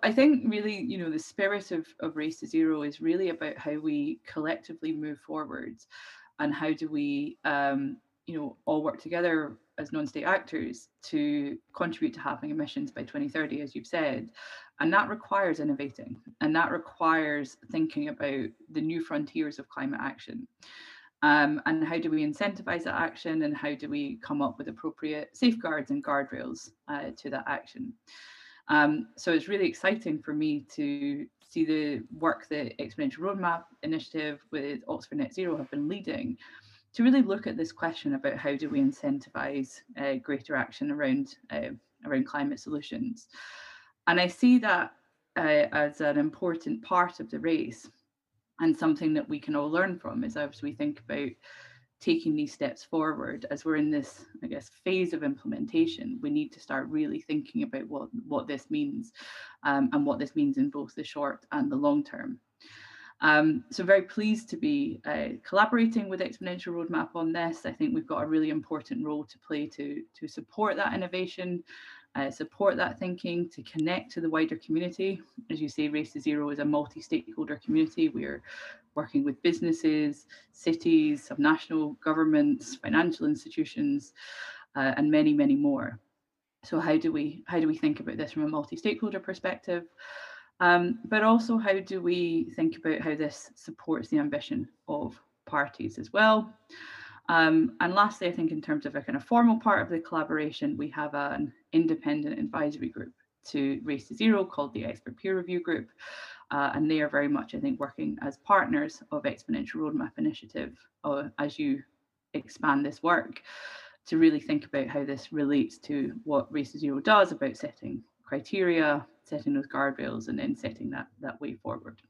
I think really, the spirit of Race to Zero is really about how we collectively move forwards, and how do we, all work together as non-state actors to contribute to halving emissions by 2030, as you've said. And that requires innovating, and that requires thinking about the new frontiers of climate action. And how do we incentivize that action, and how do we come up with appropriate safeguards and guardrails to that action? So it's really exciting for me to see the work that Exponential Roadmap Initiative with Oxford Net Zero have been leading, to really look at this question about how do we incentivize greater action around climate solutions. And I see that as an important part of the race, and something that we can all learn from, is as we think about taking these steps forward. As we're in this, I guess, phase of implementation, we need to start really thinking about what this means, and what this means in both the short and the long term. So very pleased to be collaborating with Exponential Roadmap on this. I think we've got a really important role to play to support that innovation, support that thinking, to connect to the wider community. As you say, Race to Zero is a multi-stakeholder community. We're working with businesses, cities, subnational governments, financial institutions, and many, many more. So how do we think about this from a multi-stakeholder perspective? But also, how do we think about how this supports the ambition of parties as well? And lastly, I think in terms of a kind of formal part of the collaboration, we have an independent advisory group to Race to Zero called the Expert Peer Review Group. And they are very much, I think, working as partners of Exponential Roadmap Initiative as you expand this work, to really think about how this relates to what Race to Zero does about setting criteria, setting those guardrails, and then setting that way forward.